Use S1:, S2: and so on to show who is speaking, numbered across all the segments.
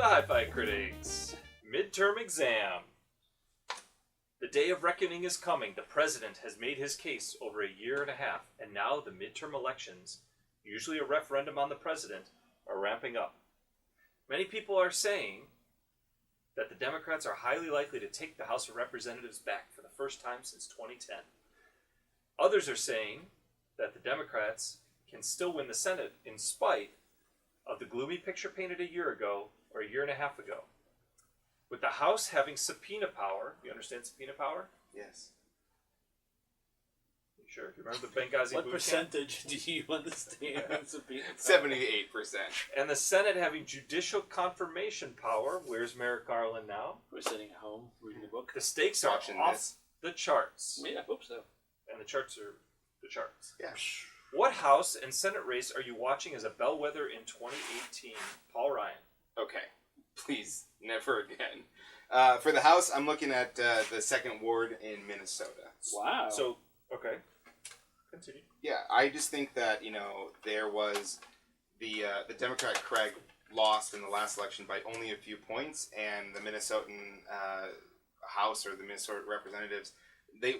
S1: the Hi-Fi Critics. Midterm exam. The day of reckoning is coming. The president has made his case over a year and a half, and now the midterm elections, usually a referendum on the president, are ramping up. Many people are saying that the Democrats are highly likely to take the House of Representatives back for the first time since 2010. Others are saying that the Democrats can still win the Senate in spite of the gloomy picture painted a year ago or a year and a half ago. With the House having subpoena power, you understand subpoena power?
S2: Yes.
S1: You sure? You remember the Benghazi
S3: What
S1: Bootcamp?
S3: percentage do you understand?
S2: 78%.
S1: And the Senate having judicial confirmation power. Where's Merrick Garland now?
S3: We're sitting at home reading a book.
S1: The stakes are
S2: Watching
S1: off
S2: this.
S1: the charts.
S3: Yeah, I hope so.
S1: And the charts are the charts.
S2: Yeah.
S1: What House and Senate race are you watching as a bellwether in 2018? Paul Ryan.
S2: Okay. Please, never again. For the House, I'm looking at the 2nd Ward in Minnesota.
S3: Wow.
S1: So, okay. Continue.
S2: Yeah, I just think that, there was the Democrat Craig lost in the last election by only a few points, and the Minnesotan House or the Minnesota representatives,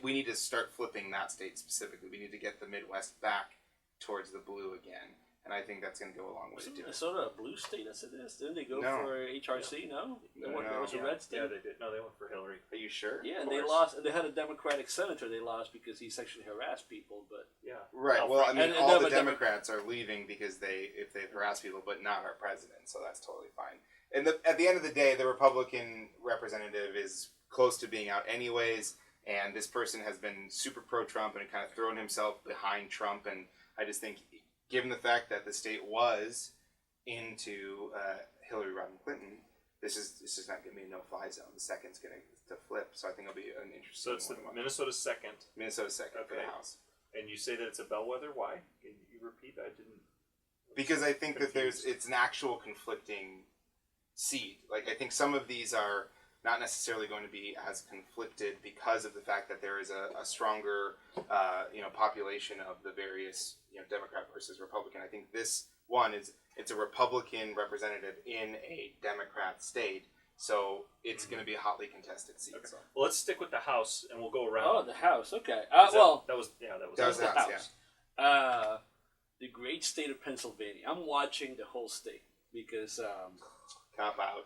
S2: we need to start flipping that state specifically. We need to get the Midwest back towards the blue again, and I think that's going to go a long way to
S3: Isn't
S2: do it.
S3: Minnesota a blue state as it is? Didn't they go
S2: No.
S3: for HRC? No?
S2: No.
S3: It was a red state?
S1: Yeah, they did. No, they went for Hillary.
S2: Are you sure?
S3: Yeah,
S2: Of
S3: and they
S2: course.
S3: lost. They had a Democratic senator. They lost because he sexually harassed people. But
S1: Yeah.
S2: Right. Well, I mean,
S3: And
S2: all
S3: the
S2: the Democrats are leaving because if they harass people, but not our president. So that's totally fine. And at the end of the day, the Republican representative is close to being out anyways. And this person has been super pro-Trump and kind of thrown himself behind Trump. And I just think, given the fact that the state was into Hillary Rodham Clinton, this is not going to be a no-fly zone. The second's going to flip. So I think it'll be an interesting.
S1: So it's the Minnesota second.
S2: Minnesota second for
S1: Okay.
S2: the House.
S1: And you say that it's a bellwether? Why? Can you repeat that? I didn't.
S2: Because I think that it's an actual conflicting seat. Like, I think some of these are not necessarily going to be as conflicted because of the fact that there is a stronger, population of the various, Democrat versus Republican. I think this one it's a Republican representative in a Democrat state, so it's going to be a hotly contested seat.
S1: Okay.
S2: So.
S1: Well, let's stick with the House, and we'll go around.
S3: oh, the House. Okay.
S1: That was
S2: That was
S3: the
S2: the House,
S3: House. The great state of Pennsylvania. I'm watching the whole state because
S2: Cop out.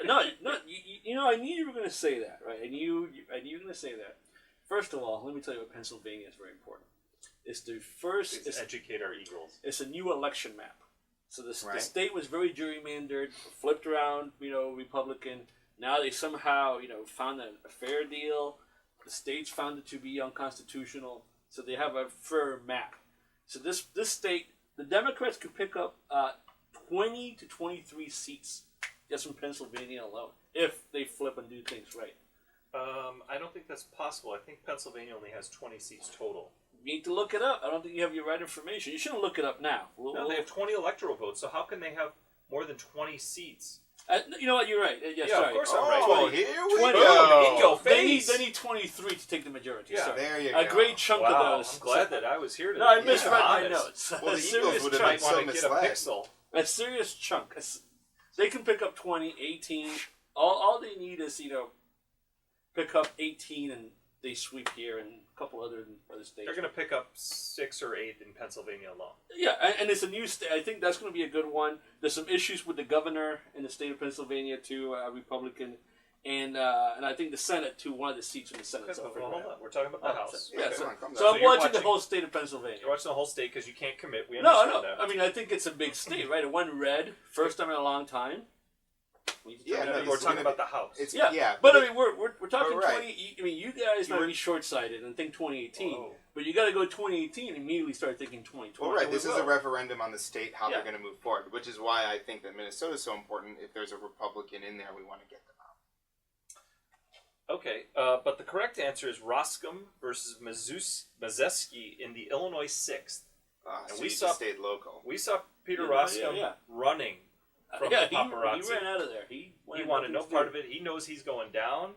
S3: no, I knew you were going to say that, right? I knew you were going to say that. First of all, let me tell you what Pennsylvania is very important. It's the first.
S1: Let's educate our Eagles.
S3: It's a new election map. So the
S2: Right.
S3: state was very gerrymandered, flipped around, Republican. Now they somehow, found a fair deal. The states found it to be unconstitutional. So they have a fair map. So this state, the Democrats could pick up 20 to 23 seats just from Pennsylvania alone, if they flip and do things right.
S1: I don't think that's possible. I think Pennsylvania only has 20 seats total.
S3: You need to look it up. I don't think you have your right information. You shouldn't look it up now.
S1: No, they have 20 electoral votes, so how can they have more than 20 seats?
S3: You know what? You're right.
S1: Yeah,
S3: sorry.
S1: of course I'm right.
S2: Oh, here we
S3: 20.
S2: go.
S1: In your
S3: They need,
S1: face.
S3: they need 23 to take the majority.
S1: Yeah,
S3: sorry.
S2: there you
S3: A
S2: go.
S3: great chunk of
S1: Wow,
S3: those.
S1: I'm glad that I was here to
S3: No, I
S1: be
S3: misread my
S1: honest.
S3: notes.
S2: Well,
S3: A
S2: the
S3: serious
S2: Eagles would have
S3: chunk.
S2: been so
S1: Want to get a
S2: misled.
S1: pixel.
S3: A serious chunk. They can pick up 20, 18. All they need is, pick up 18 and they sweep here and a couple other states.
S1: They're going to pick up 6 or 8 in Pennsylvania alone.
S3: Yeah, and it's a new state. I think that's going to be a good one. There's some issues with the governor in the state of Pennsylvania, too, Republican. And I think the Senate, too, one of the seats in the Senate.
S1: Okay, but hold on. We're talking about the House.
S3: Yeah,
S2: Okay,
S3: so,
S2: come on, calm
S3: so
S2: down.
S3: I'm
S1: you're
S3: watching the
S1: watching-
S3: whole state of Pennsylvania.
S1: You're watching the whole state because you can't commit. We
S3: No,
S1: understand that.
S3: I mean, I think it's a big state, right? It went red, first time in a long time.
S2: Yeah, no,
S1: we're
S2: it's
S1: talking
S2: gonna
S1: about the House.
S2: It's,
S3: Yeah, but I mean, we're talking
S2: All right.
S3: 20. I mean, you guys might be short-sighted and think 2018,
S1: Whoa.
S3: but you got to go 2018 and immediately start thinking 2020.
S2: Well, right.
S3: And
S2: This
S3: we
S2: is a
S3: will.
S2: referendum on the state, how
S3: Yeah.
S2: they're going to move forward, which is why I think that Minnesota is so important. If there's a Republican in there, we want to get them out.
S1: Okay, but the correct answer is Roscom versus Mazeski in the Illinois 6th.
S2: So
S1: we
S2: you
S1: saw-
S2: just stayed local.
S1: We saw Peter
S3: Yeah,
S1: Roscom
S3: yeah.
S1: running from
S3: Yeah,
S1: the paparazzi.
S3: he ran out of there. He
S1: wanted no part of it. He knows he's going down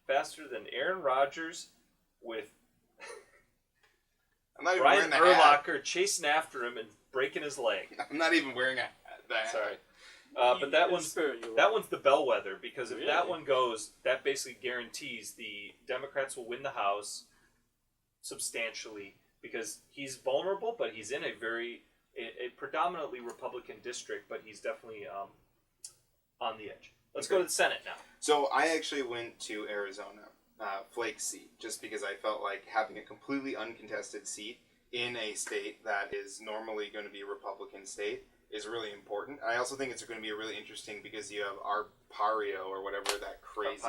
S1: faster than Aaron Rodgers with
S2: I'm not even
S1: Brian
S2: wearing the hat.
S1: Urlacher chasing after him and breaking his leg.
S2: I'm not even wearing a hat.
S1: Sorry. But that
S3: in
S1: one's
S3: spirit, you're
S1: that
S3: right.
S1: one's the bellwether, because if
S3: Really?
S1: that one goes, that basically guarantees the Democrats will win the House substantially, because he's vulnerable, but he's in a predominantly Republican district, but he's definitely on the edge. Let's go to the Senate now.
S2: So I actually went to Arizona, Flake's seat, just because I felt like having a completely uncontested seat in a state that is normally going to be a Republican state is really important. I also think it's going to be really interesting because you have Arpaio, or whatever that crazy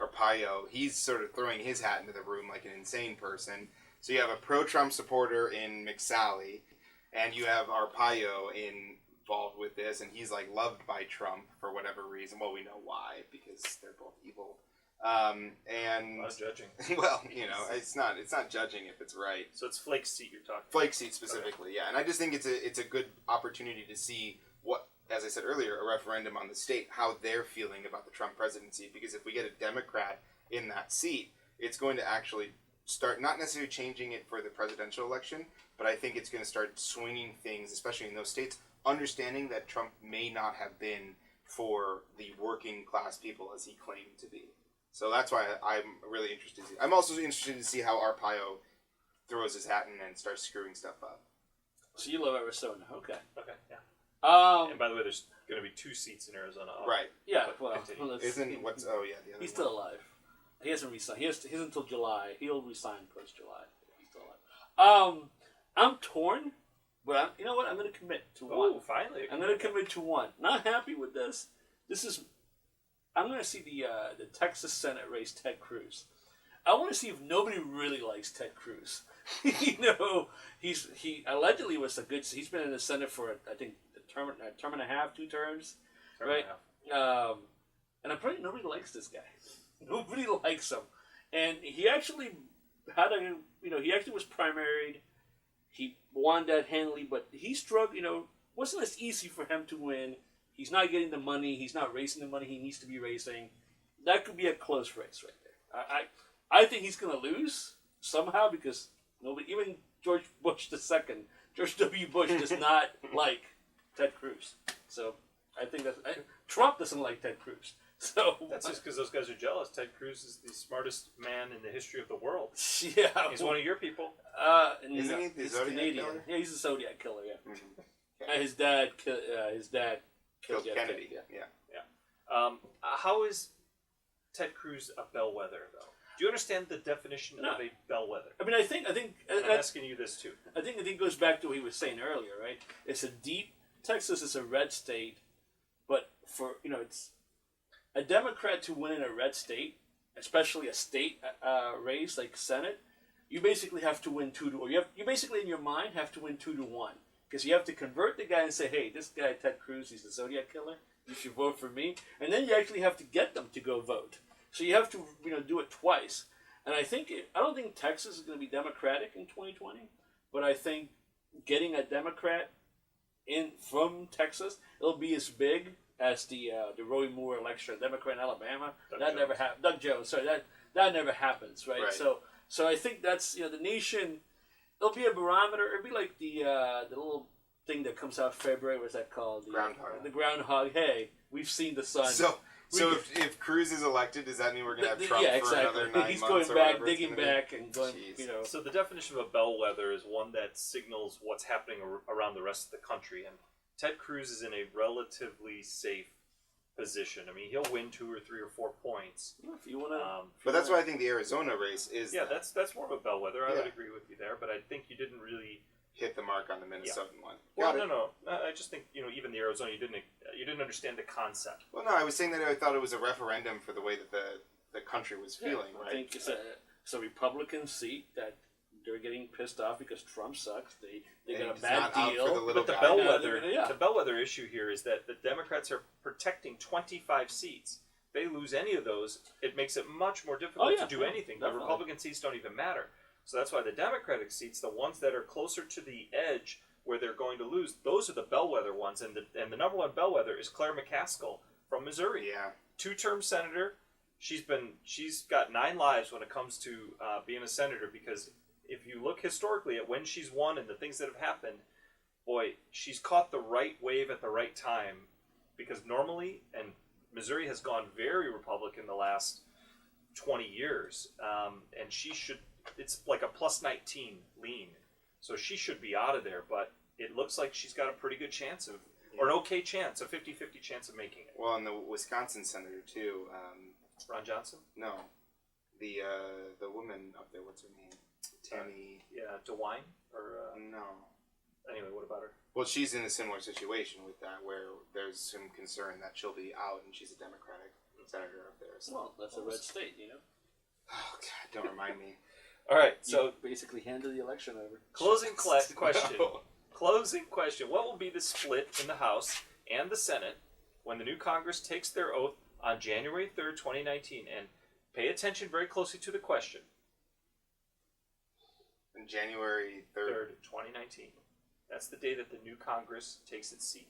S2: Arpaio. He's sort of throwing his hat into the room like an insane person. So you have a pro-Trump supporter in McSally, and you have Arpaio involved with this, and he's like loved by Trump for whatever reason. Well, we know why, because they're both evil. And
S1: Not judging.
S2: well, it's not judging if it's right.
S1: So it's Flake's seat you're talking.
S2: Flake seat specifically, yeah. And I just think it's a good opportunity to see what, as I said earlier, a referendum on the state, how they're feeling about the Trump presidency. Because if we get a Democrat in that seat, it's going to actually start not necessarily changing it for the presidential election, but I think it's going to start swinging things, especially in those states, understanding that Trump may not have been for the working class people as he claimed to be. So that's why I'm really interested. I'm also interested to see how Arpaio throws his hat in and starts screwing stuff up.
S3: So you love Arizona, okay?
S1: Okay, yeah.
S3: Um,
S1: And by the way, there's going to be 2 seats in Arizona.
S2: Right.
S3: yeah.
S1: But
S3: Well,
S1: continue.
S3: let's-
S2: Isn't what's the other
S3: he's
S2: one?
S3: still alive. He hasn't resigned. He's until July. He'll resign post July. He's still alive. I'm torn, but you know what? I'm going to commit to one.
S1: Oh, finally.
S3: I'm going to commit to one. Not happy with this. I'm going to see the Texas Senate race, Ted Cruz. I want to see if nobody really likes Ted Cruz. He allegedly was he's been in the Senate for I think a term and a half, 2 terms, right? And apparently nobody likes this guy. Nobody likes him, and he actually he actually was primaried. He won that handily, but he struggled. Wasn't as easy for him to win. He's not getting the money. He's not racing the money he needs to be racing. That could be a close race right there. I think he's going to lose somehow because even George W. Bush does not like Ted Cruz. So I think Trump doesn't like Ted Cruz. So
S1: That's just because those guys are jealous. Ted Cruz is the smartest man in the history of the world.
S3: yeah,
S1: He's one of your people.
S2: Isn't he the
S3: he's
S2: Zodiac
S3: Canadian.
S2: killer?
S3: Yeah, he's a Zodiac killer. Yeah,
S2: Mhm.
S3: his dad killed
S2: Killed Kennedy. Yeah.
S1: How is Ted Cruz a bellwether, though? Do you understand the definition
S3: No.
S1: of a bellwether?
S3: I mean, I think
S1: I'm asking you this too.
S3: I think it goes back to what he was saying earlier, right? It's Texas is a red state, but it's a Democrat to win in a red state, especially a state race like Senate. You basically have to win 2 to, or you basically in your mind have to win 2 to 1, because you have to convert the guy and say, hey, this guy Ted Cruz, he's the Zodiac killer. You should vote for me, and then you actually have to get them to go vote. So you have to do it twice. And I don't think Texas is going to be Democratic in 2020, but I think getting a Democrat in from Texas, it'll be as big as the Roy Moore election, Democrat in Alabama. That never happened. Doug Jones, sorry, that never happens, right? So I think that's the nation. It'll be a barometer. It'll be like the little thing that comes out February. What's that called?
S2: Groundhog.
S3: The groundhog. Hey, we've seen the sun.
S2: So if Cruz is elected, does that mean we're going to have Trump for another 9
S3: He's
S2: months?
S3: going
S2: or
S3: back,
S2: whatever it's
S3: digging
S2: gonna be?
S3: back, and going.
S2: Jeez.
S1: So the definition of a bellwether is one that signals what's happening around the rest of the country, and Ted Cruz is in a relatively safe position. I mean, he'll win 2 or 3 or 4 points.
S3: If you want to,
S2: But that's why I think the Arizona race is
S1: that's more of a bellwether. I
S2: Yeah.
S1: would agree with you there, but I think you didn't really.
S2: hit the mark on the Minnesotan one.
S1: Well,
S2: Got it.
S1: no. I just think even the Arizona, you didn't understand the concept.
S2: Well, no, I was saying that I thought it was a referendum for the way that the country was feeling,
S3: I
S2: right?
S3: think it's a Republican seat that they're getting pissed off because Trump sucks. They
S2: And
S3: got a
S2: it's
S3: bad
S2: not out
S3: deal.
S2: for the little
S1: But the
S2: guy.
S1: bellwether,
S3: Yeah.
S1: the bellwether issue here is that the Democrats are protecting 25 seats. If they lose any of those, it makes it much more difficult to do anything.
S3: Definitely.
S1: The Republican seats don't even matter. So that's why the Democratic seats, the ones that are closer to the edge where they're going to lose, those are the bellwether ones. And the number one bellwether is Claire McCaskill from Missouri.
S2: Yeah.
S1: 2-term senator. She's got 9 lives when it comes to being a senator, because if you look historically at when she's won and the things that have happened, boy, she's caught the right wave at the right time, because normally, and Missouri has gone very Republican the last 20 years, and she should. It's like a plus 19 lean, so she should be out of there. But it looks like she's got a pretty good chance of, or an okay chance, a 50-50 chance of making it.
S2: Well, and the Wisconsin senator too.
S1: Ron Johnson?
S2: No, the woman up there. What's her name? Tammy.
S1: Yeah, DeWine or
S2: No.
S1: anyway, what about her?
S2: Well, she's in a similar situation with that, where there's some concern that she'll be out, and she's a Democratic senator up there. So.
S3: Well, that's a red state, you know.
S2: Oh God, don't remind me.
S1: All right,
S3: So
S1: so
S3: basically, handed the election over.
S1: closing question.
S2: No.
S1: Closing question. What will be the split in the House and the Senate when the new Congress takes their oath on January 3rd, 2019? And pay attention very closely to the question.
S2: On January 3rd.
S1: 2019. That's the day that the new Congress takes its seat.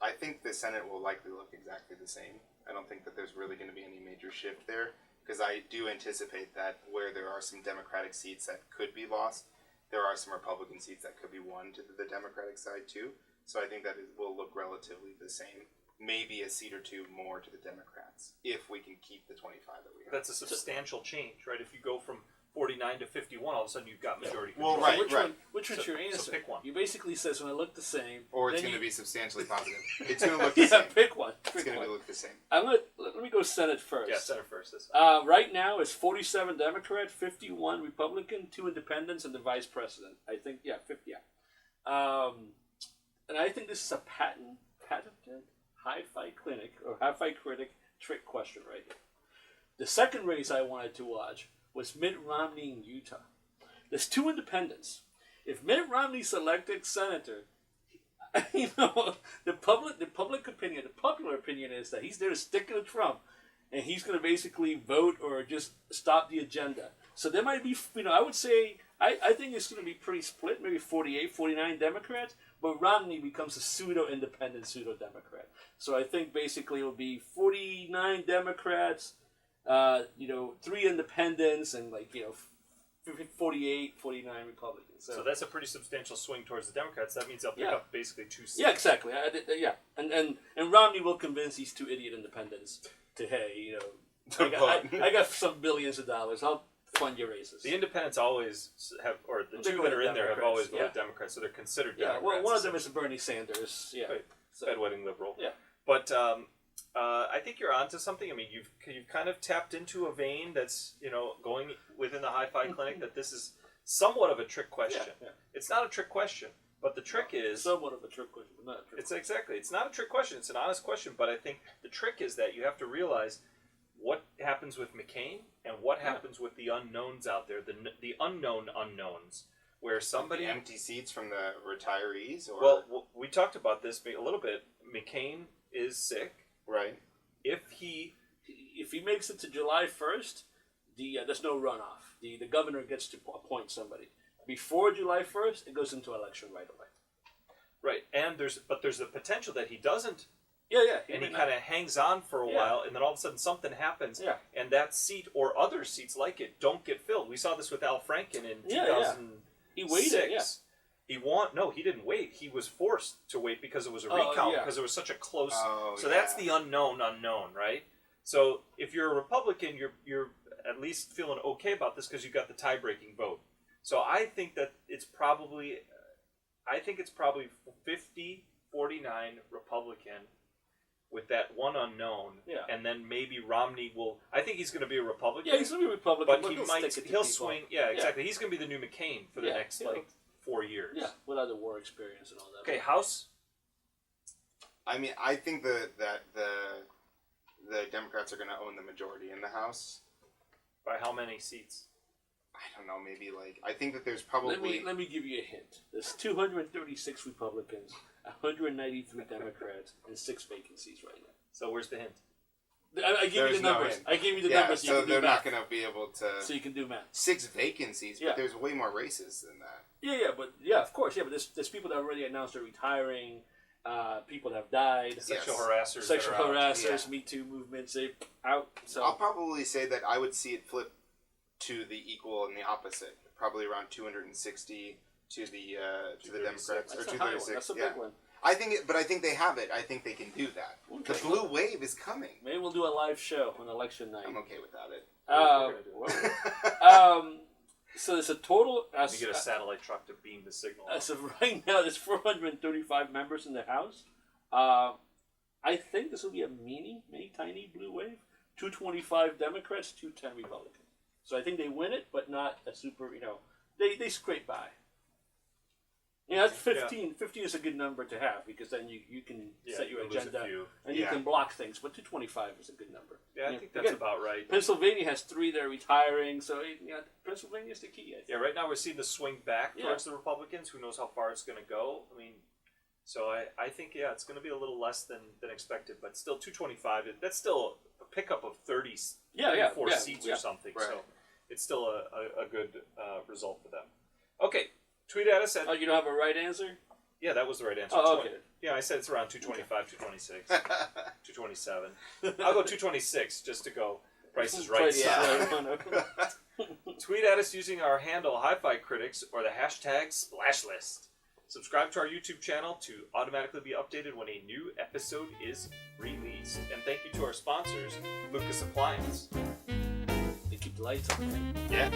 S2: I think the Senate will likely look exactly the same. I don't think that there's really going to be any major shift there, because I do anticipate that where there are some Democratic seats that could be lost, there are some Republican seats that could be won to the Democratic side too. So I think that it will look relatively the same. Maybe a seat or two more to the Democrats, if we can keep the 25 that we have.
S1: That's a substantial change, right? If you go from 49 to 51, all of a sudden you've got majority
S2: Well,
S1: control.
S2: right,
S3: which
S2: right.
S3: one? Which one's
S1: So-
S3: your answer?
S1: so pick one.
S3: You basically says when I look the same,
S2: Or it's
S3: then
S2: going to
S3: you-
S2: be substantially positive. It's going to look the
S3: yeah,
S2: same.
S3: pick one.
S2: It's
S3: Pick
S2: going
S3: one.
S2: to look the same.
S3: Let me go Senate first.
S1: Yeah, Senate first. This.
S3: Right now it's 47 Democrat, 51 Republican, 2 Independents, and the Vice President. I think 50. Yeah. And I think this is a patented hi-fi clinic or hi-fi critic trick question right here. The second race I wanted to watch was Mitt Romney in Utah. There's 2 independents. If Mitt Romney's elected senator, you know, the public opinion, the popular opinion is that he's there to stick to Trump, and he's going to basically vote or just stop the agenda. So there might be, you know, I would say, I think it's going to be pretty split, maybe 48, 49 Democrats, but Romney becomes a pseudo-independent, pseudo-Democrat. So I think basically it will be 49 Democrats, 3 independents, and 48, 49 Republicans.
S1: So that's a pretty substantial swing towards the Democrats. That means they'll pick
S3: Yeah.
S1: up basically 2 seats.
S3: Yeah, exactly. And Romney will convince these 2 idiot independents to, hey, I got some billions of dollars. I'll fund your races.
S1: The independents always have, or the
S3: They're
S1: 2
S3: going
S1: that are in there have
S3: Democrats,
S1: always voted
S3: yeah.
S1: Democrats, so they're considered
S3: Yeah,
S1: Democrats.
S3: well, one of them is Bernie Sanders. Yeah,
S1: Right.
S3: so,
S1: Bedwetting liberal.
S3: Yeah.
S1: But I think you're onto something. I mean, you've kind of tapped into a vein that's going within the hi-fi clinic. That this is somewhat of a trick question.
S3: Yeah.
S1: It's not a trick question, but the trick is
S3: somewhat of a trick question, but not a trick.
S1: it's not a trick question. It's an honest question. But I think the trick is that you have to realize what happens with McCain and what happens with the unknowns out there, the unknown unknowns, where somebody
S2: The empty seats from the retirees, or
S1: Well, we talked about this a little bit. McCain is sick.
S2: right?
S3: If he makes it to July 1st, there's no runoff. The governor gets to appoint somebody. Before July 1st, it goes into election right away.
S1: Right, and there's the potential that he doesn't,
S3: Yeah.
S1: and he kind of hangs on for a
S3: Yeah.
S1: while, and then all of a sudden something happens,
S3: Yeah.
S1: and that seat or other seats like it don't get filled. We saw this with Al Franken in 2006.
S3: He waited. Yeah.
S1: He didn't wait. He was forced to wait because it was a
S3: Oh,
S1: recount,
S3: yeah.
S1: because it was such a close.
S2: Oh,
S1: So
S2: yeah.
S1: that's the unknown, right? So if you're a Republican, you're at least feeling okay about this because you got the tie-breaking vote. So I think that it's probably 50-49 Republican with that one unknown,
S3: Yeah.
S1: and then maybe Romney will. I think he's going to be a Republican.
S3: Yeah, he's going to be Republican,
S1: but he
S3: he'll
S1: might.
S3: stick it to
S1: He'll
S3: people.
S1: swing. Yeah, exactly. He's going to be the new McCain for the
S3: Yeah,
S1: next
S3: yeah.
S1: 4 years.
S3: Yeah, without the war experience and all that.
S1: Okay, House.
S2: I mean, I think that the Democrats are going to own the majority in the House.
S1: By how many seats?
S2: I don't know, maybe I think that there's probably
S3: Let me give you a hint. There's 236 Republicans, 193 Democrats, and 6 vacancies right now.
S1: So where's the hint?
S3: I gave you
S2: There's
S3: the
S2: no
S3: numbers.
S2: hint.
S3: I gave you the
S2: yeah,
S3: numbers. So
S2: so
S3: you can
S2: they're
S3: do
S2: not
S3: math.
S2: going to be able to.
S3: So you can do math.
S2: 6 vacancies,
S3: Yeah.
S2: but there's way more races than that.
S3: Yeah, of course, but there's people that already announced they're retiring. People that have died.
S1: Sexual
S2: Yes.
S1: harassers.
S3: Sexual
S1: that are out.
S3: harassers,
S2: Yeah.
S3: Me Too movements, they out. So
S2: I'll probably say that I would see it flip to the equal and the opposite, probably around 260 to the Democrats,
S3: that's
S2: or
S3: a high one.
S2: 236.
S3: That's a
S2: yeah.
S3: big one.
S2: I think they have it. I think they can do that.
S3: Okay.
S2: The blue wave is coming.
S3: Maybe we'll do a live show on election night.
S2: I'm okay without it.
S3: So there's a total.
S1: You get a satellite truck to beam the signal.
S3: As of right now, there's 435 members in the House. I think this will be a mini, tiny blue wave. 225 Democrats, 210 Republicans. So I think they win it, but not a super. They scrape by. That's 15.
S1: Yeah.
S3: 15 is a good number to have because then you can set your
S1: you lose a
S3: agenda
S1: few.
S3: and you can block things. But 225 is a good number.
S1: Yeah, I think that's about right.
S3: Pennsylvania has 3 that are retiring, so Pennsylvania's the key. I think.
S1: Yeah, right now we're seeing the swing back towards the Republicans. Who knows how far it's going to go? I mean, so I think it's going to be a little less than expected, but still 225. That's still a pickup of 34 seats or something.
S2: Right.
S1: So it's still a good result for them. Okay, tweet at us at.
S3: Oh, you don't have a right answer?
S1: Yeah, that was the right answer.
S3: Oh, okay.
S1: Yeah, I said it's around 225, 226, 227. I'll go 226 just to go. Price is right. Tweet at us using our handle Hi-Fi Critics or the hashtag #SplashList. Subscribe to our YouTube channel to automatically be updated when a new episode is released. And thank you to our sponsors, Lucas Appliance.
S3: They keep the lights on.
S2: Yeah.